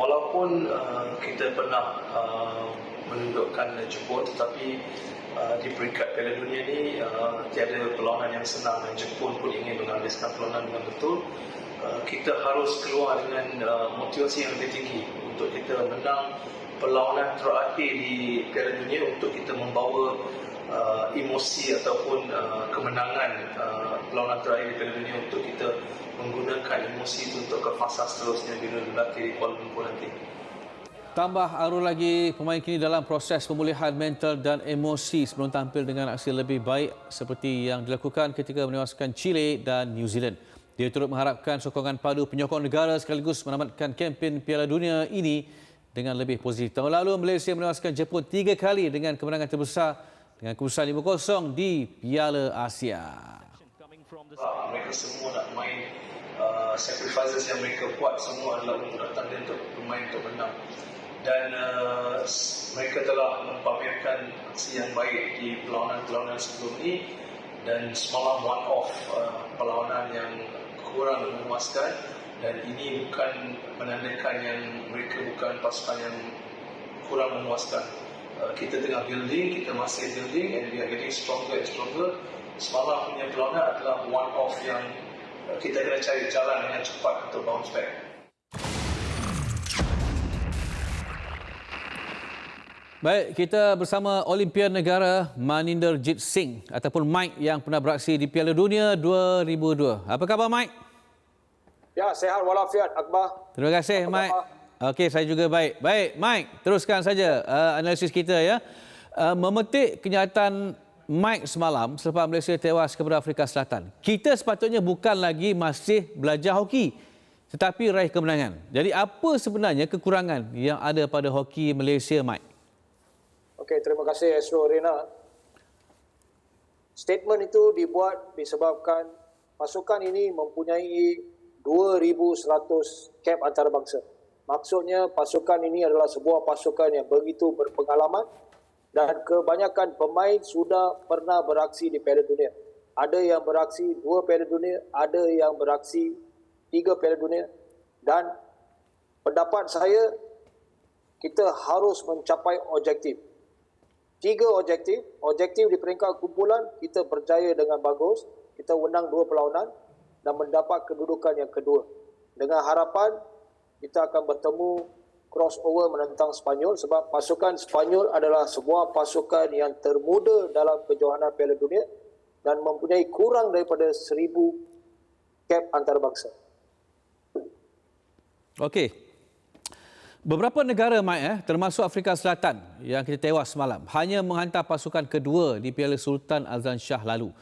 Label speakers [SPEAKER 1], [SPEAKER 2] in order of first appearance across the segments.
[SPEAKER 1] walaupun kita pernah menundukkan Jepun, tetapi di peringkat Piala Dunia ni tiada perlawanan yang senang dan Jepun pun ingin menghabiskan perlawanan dengan betul. Kita harus keluar dengan motivasi yang lebih tinggi untuk kita menang perlawanan terakhir di Piala Dunia, untuk kita membawa emosi ataupun kemenangan perlawanan terakhir di Piala Dunia, untuk kita menggunakan emosi itu untuk ke fasa seterusnya bila berlatih di Kuala Lumpur nanti.
[SPEAKER 2] Tambah arus lagi, pemain kini dalam proses pemulihan mental dan emosi sebelum tampil dengan aksi lebih baik seperti yang dilakukan ketika menewaskan Chile dan New Zealand. Dia turut mengharapkan sokongan padu penyokong negara sekaligus menamatkan kempen Piala Dunia ini dengan lebih positif. Tahun lalu, Malaysia menewaskan Jepun 3 kali dengan kemenangan terbesar dengan keputusan 5-0 di Piala Asia.
[SPEAKER 1] Mereka semua nak main, sacrifices yang mereka buat semua adalah untuk datang dia untuk bermain untuk menang. Dan mereka telah mempamerkan aksi yang baik di perlawanan-perlawanan sebelum ini, dan semalam one off perlawanan yang kurang memuaskan, dan ini bukan menandakan yang mereka bukan pasukan yang kurang memuaskan. Kita tengah building, kita masih building, and we are getting stronger and stronger. Semalam punya perlawanan adalah one off yang kita kena cari jalan yang cepat untuk bounce back.
[SPEAKER 2] Baik, kita bersama Olimpian Negara Maninderjit Singh ataupun Mike yang pernah beraksi di Piala Dunia 2002. Apa khabar, Mike?
[SPEAKER 3] Ya, sihat walafiat, Akbar.
[SPEAKER 2] Terima kasih, Mike. Okey, saya juga baik. Baik, Mike, teruskan saja analisis kita ya. Memetik kenyataan Mike semalam selepas Malaysia tewas kepada Afrika Selatan. Kita sepatutnya bukan lagi masih belajar hoki, tetapi raih kemenangan. Jadi apa sebenarnya kekurangan yang ada pada hoki Malaysia, Mike?
[SPEAKER 3] Okey, terima kasih Astro Rina. Statement itu dibuat disebabkan pasukan ini mempunyai 2,100 kap antarabangsa. Maksudnya pasukan ini adalah sebuah pasukan yang begitu berpengalaman dan kebanyakan pemain sudah pernah beraksi di Piala Dunia. Ada yang beraksi 2 Piala Dunia, ada yang beraksi 3 Piala Dunia, dan pendapat saya kita harus mencapai objektif. 3 objektif. Objektif di peringkat kumpulan, kita berjaya dengan bagus. Kita menang 2 perlawanan dan mendapat kedudukan yang kedua. Dengan harapan kita akan bertemu crossover menentang Sepanyol, sebab pasukan Sepanyol adalah sebuah pasukan yang termuda dalam kejohanan Piala Dunia dan mempunyai kurang daripada 1,000 kap antarabangsa.
[SPEAKER 2] Okey. Beberapa negara, Mike, termasuk Afrika Selatan yang kita tewas semalam, hanya menghantar pasukan kedua di Piala Sultan Azlan Shah lalu.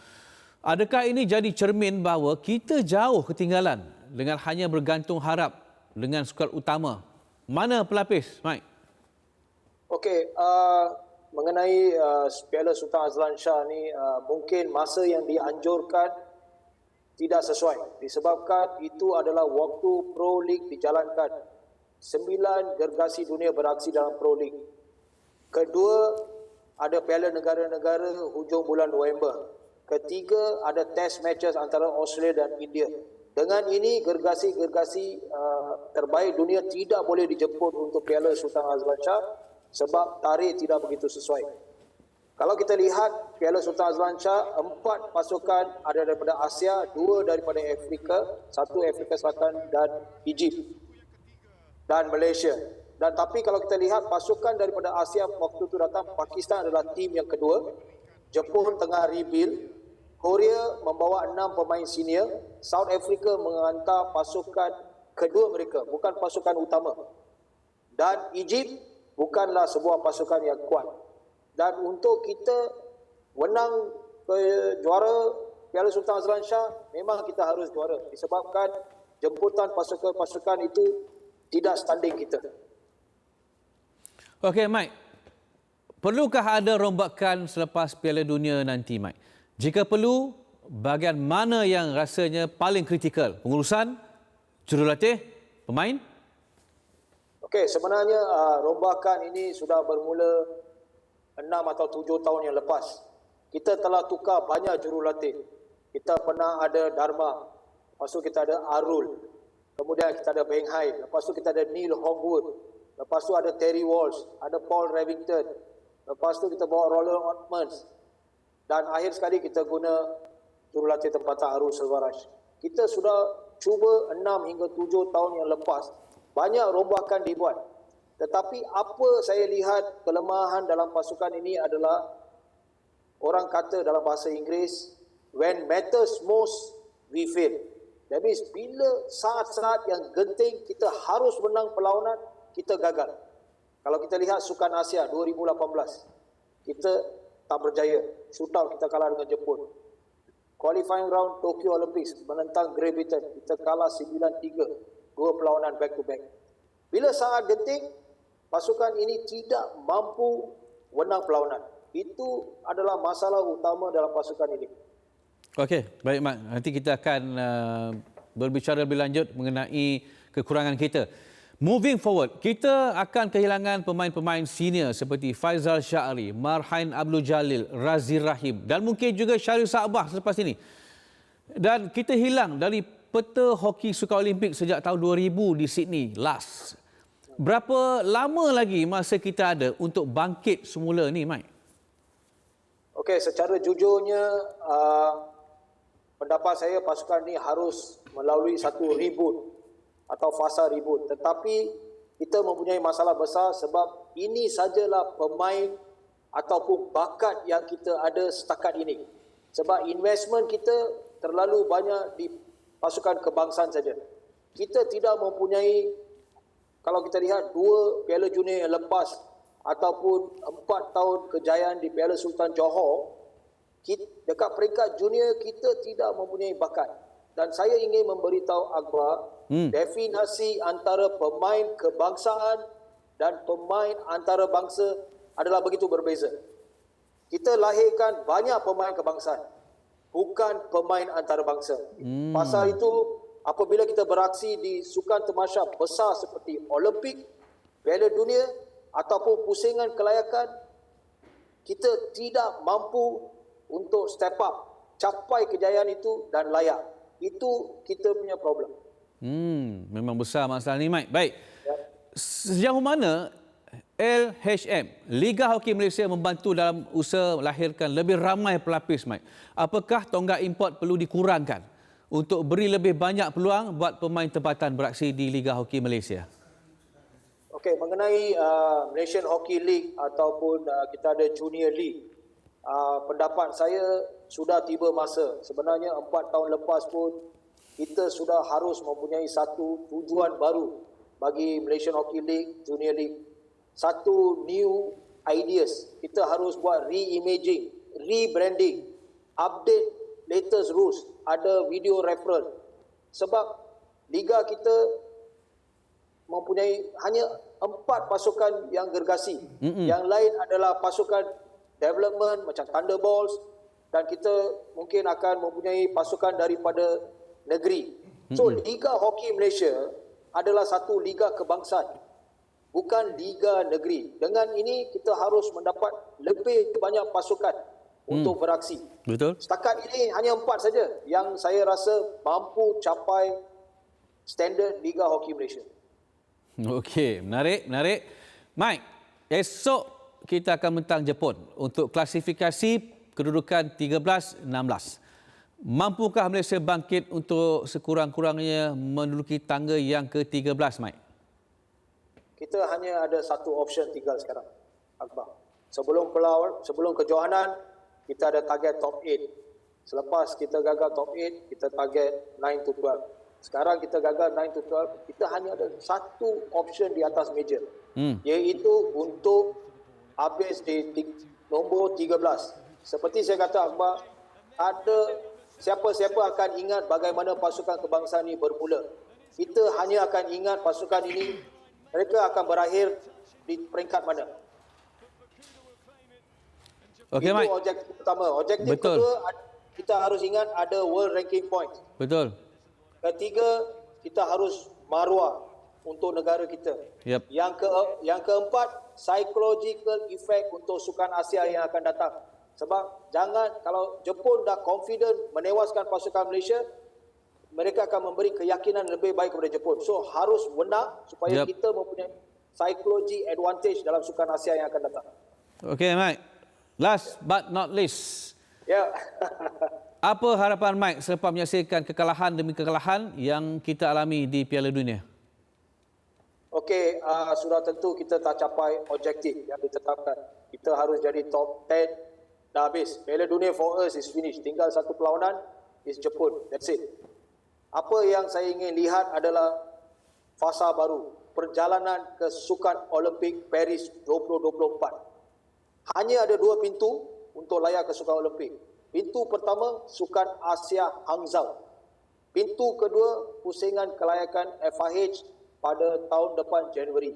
[SPEAKER 2] Adakah ini jadi cermin bahawa kita jauh ketinggalan dengan hanya bergantung harap dengan skuad utama? Mana pelapis, Mike?
[SPEAKER 3] Okey, mengenai Piala Sultan Azlan Shah ni, mungkin masa yang dianjurkan tidak sesuai disebabkan itu adalah waktu Pro League dijalankan. 9 gergasi dunia beraksi dalam Pro League. Kedua, ada Piala Negara-Negara hujung bulan November. Ketiga, ada test matches antara Australia dan India. Dengan ini, gergasi-gergasi terbaik dunia tidak boleh dijemput untuk Piala Sultan Azlan Shah sebab tarikh tidak begitu sesuai. Kalau kita lihat Piala Sultan Azlan Shah, 4 pasukan ada daripada Asia, 2 daripada Afrika, 1 Afrika Selatan dan Egypt dan Malaysia. Dan tapi kalau kita lihat pasukan daripada Asia waktu itu datang, Pakistan adalah tim yang kedua, Jepun tengah rebuild, Korea membawa 6 pemain senior, South Africa menghantar pasukan kedua mereka, bukan pasukan utama. Dan Egypt bukanlah sebuah pasukan yang kuat. Dan untuk kita menang juara Piala Sultan Azlan Shah, memang kita harus juara disebabkan jemputan pasukan-pasukan itu tidak standing kita.
[SPEAKER 2] Okey, Mike. Perlukah ada rombakan selepas Piala Dunia nanti, Mike? Jika perlu, bahagian mana yang rasanya paling kritikal? Pengurusan, jurulatih, pemain?
[SPEAKER 3] Okey, sebenarnya rombakan ini sudah bermula 6 atau 7 tahun yang lepas. Kita telah tukar banyak jurulatih. Kita pernah ada Dharma, lepas tu kita ada Arul. kemudian kita ada Beng Hai, lepas tu kita ada Neil Hongwood, lepas tu ada Terry Walsh, ada Paul Revington, lepas tu kita bawa Roland Ottmans, dan akhir sekali kita guna jurulatih tempatan Arul Selvaraj. Kita sudah cuba 6 hingga 7 tahun yang lepas, banyak rombakan dibuat. Tetapi apa saya lihat kelemahan dalam pasukan ini adalah, orang kata dalam bahasa Inggeris, when matters most, we fail. That means bila saat-saat yang genting kita harus menang perlawanan, kita gagal. Kalau kita lihat Sukan Asia 2018, kita tak berjaya. Shootout kita kalah dengan Jepun. Qualifying round Tokyo Olympics menentang Great Britain, kita kalah 9-3, 2 perlawanan back to back. Bila saat genting, pasukan ini tidak mampu menang perlawanan. Itu adalah masalah utama dalam pasukan ini.
[SPEAKER 2] Okey, baik Mat. Nanti kita akan berbicara lebih lanjut mengenai kekurangan kita. Moving forward, kita akan kehilangan pemain-pemain senior seperti Faizal Syahri, Marhain Abdul Jalil, Razir Rahim dan mungkin juga Syaril Sabah selepas ini. Dan kita hilang dari peta hoki Sukan Olimpik sejak tahun 2000 di Sydney last. Berapa lama lagi masa kita ada untuk bangkit semula ni, Mike?
[SPEAKER 3] Okey, secara jujurnya, pendapat saya pasukan ini harus melalui satu reboot atau fasa reboot. Tetapi kita mempunyai masalah besar sebab ini sajalah pemain ataupun bakat yang kita ada setakat ini. Sebab investment kita terlalu banyak di pasukan kebangsaan saja. Kita tidak mempunyai, kalau kita lihat 2 Piala Junior yang lepas ataupun 4 tahun kejayaan di Piala Sultan Johor, dekat peringkat junior kita tidak mempunyai bakat. Dan saya ingin memberitahu Akbar, definasi antara pemain kebangsaan dan pemain antarabangsa adalah begitu berbeza. Kita lahirkan banyak pemain kebangsaan, bukan pemain antarabangsa. Pasal itu, apabila kita beraksi di sukan temasya besar seperti Olimpik, Piala Dunia ataupun pusingan kelayakan, kita tidak mampu untuk step up, capai kejayaan itu dan layak. Itu kita punya problem.
[SPEAKER 2] Memang besar masalah ni, Mike. Baik. Ya. Sejauh mana LHM, Liga Hoki Malaysia membantu dalam usaha melahirkan lebih ramai pelapis, Mike? Apakah tonggak import perlu dikurangkan untuk beri lebih banyak peluang buat pemain tempatan beraksi di Liga Hoki Malaysia?
[SPEAKER 3] Okey, mengenai Malaysian Hockey League ataupun kita ada Junior League, pendapat saya sudah tiba masa. Sebenarnya 4 tahun lepas pun kita sudah harus mempunyai satu tujuan baru bagi Malaysian Hockey League, Junior League. Satu new ideas. Kita harus buat re-imaging, rebranding, update latest rules, ada video referral. Sebab liga kita mempunyai hanya 4 pasukan yang gergasi. Yang lain adalah pasukan development macam Thunderbolts, dan kita mungkin akan mempunyai pasukan daripada negeri. So, Liga Hoki Malaysia adalah satu liga kebangsaan, bukan liga negeri. Dengan ini, kita harus mendapat lebih banyak pasukan untuk beraksi.
[SPEAKER 2] Betul.
[SPEAKER 3] Setakat ini hanya 4 saja yang saya rasa mampu capai standard Liga Hoki Malaysia.
[SPEAKER 2] Okey, menarik. Mike, esok kita akan mentang Jepun untuk klasifikasi kedudukan 13-16. Mampukah Malaysia bangkit untuk sekurang-kurangnya menduduki tangga yang ke-13, Mike?
[SPEAKER 3] Kita hanya ada satu option tinggal sekarang, Akbar. Sebelum kejohanan, kita ada target top 8. Selepas kita gagal top 8, kita target 9 to 12. Sekarang kita gagal 9 to 12, kita hanya ada satu option di atas meja. Iaitu untuk habis di nombor 13. Seperti saya kata, Akbar, ada siapa-siapa akan ingat bagaimana pasukan kebangsaan ini bermula. Kita hanya akan ingat pasukan ini, mereka akan berakhir di peringkat mana.
[SPEAKER 2] Okey,
[SPEAKER 3] Itu
[SPEAKER 2] Mike.
[SPEAKER 3] objektif pertama. Objektif
[SPEAKER 2] Betul.
[SPEAKER 3] kedua, kita harus ingat ada world ranking point.
[SPEAKER 2] Betul.
[SPEAKER 3] Ketiga, kita harus maruah untuk negara kita.
[SPEAKER 2] Yep.
[SPEAKER 3] Yang keempat, psychological effect untuk Sukan Asia yang akan datang. Sebab jangan, kalau Jepun dah confident menewaskan pasukan Malaysia, mereka akan memberi keyakinan lebih baik kepada Jepun. So harus menang supaya
[SPEAKER 2] Yep.
[SPEAKER 3] kita mempunyai psychology advantage dalam Sukan Asia yang akan datang.
[SPEAKER 2] Okey, Mike. Last but not least,
[SPEAKER 3] Ya.
[SPEAKER 2] apa harapan Mike selepas menyaksikan kekalahan demi kekalahan yang kita alami di Piala Dunia?
[SPEAKER 3] Okey, sudah tentu kita tak capai objektif yang ditetapkan. Kita harus jadi top 10. Dah habis. Piala Dunia for us is finished. Tinggal satu perlawanan, is Jepun. That's it. Apa yang saya ingin lihat adalah fasa baru. Perjalanan ke Sukan Olimpik Paris 2024. Hanya ada 2 pintu untuk layak ke Sukan Olimpik. Pintu pertama, Sukan Asia Hangzhou. Pintu kedua, pusingan kelayakan FIH pada tahun depan Januari.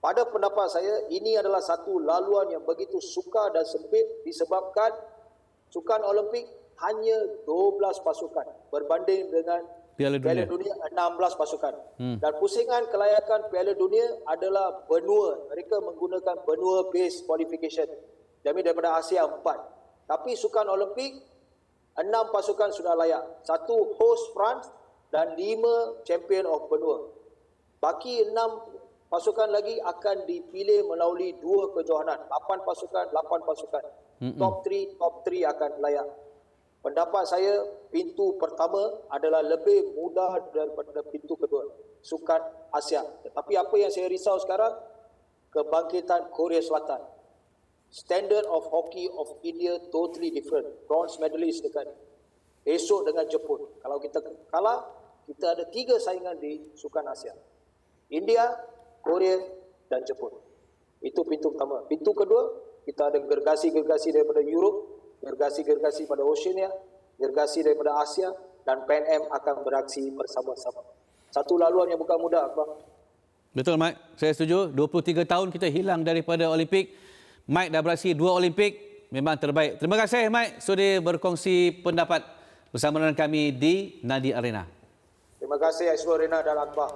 [SPEAKER 3] Pada pendapat saya, ini adalah satu laluan yang begitu sukar dan sempit disebabkan Sukan Olimpik hanya 12 pasukan berbanding dengan
[SPEAKER 2] Piala Dunia.
[SPEAKER 3] Dunia 16 pasukan. Dan pusingan kelayakan Piala Dunia adalah benua. Mereka menggunakan benua based qualification. Jadi daripada Asia 4. Tapi Sukan Olimpik 6 pasukan sudah layak. 1 host France dan 5 champion of benua. Baki 6 pasukan lagi akan dipilih melalui 2 kejohanan. 8 pasukan, 8 pasukan. Top 3 akan layak. Pendapat saya, pintu pertama adalah lebih mudah daripada pintu kedua. Sukan Asia. Tetapi apa yang saya risau sekarang? Kebangkitan Korea Selatan. Standard of hockey of India totally different. Bronze medalist dekat esok dengan Jepun. Kalau kita kalah, kita ada 3 saingan di Sukan Asia. India, Korea dan Jepun. Itu pintu pertama. Pintu kedua, kita ada gergasi-gergasi daripada Europe, gergasi-gergasi pada Oceania, gergasi daripada Asia dan Pan Am akan beraksi bersama-sama. Satu laluan yang bukan mudah, Abang.
[SPEAKER 2] Betul, Mike. Saya setuju. 23 tahun kita hilang daripada Olimpik. Mike dah beraksi 2 Olimpik. Memang terbaik. Terima kasih, Mike, sudah berkongsi pendapat bersama dengan kami di Nadi Arena.
[SPEAKER 3] Terima kasih Aizul, Rina dan Akbar.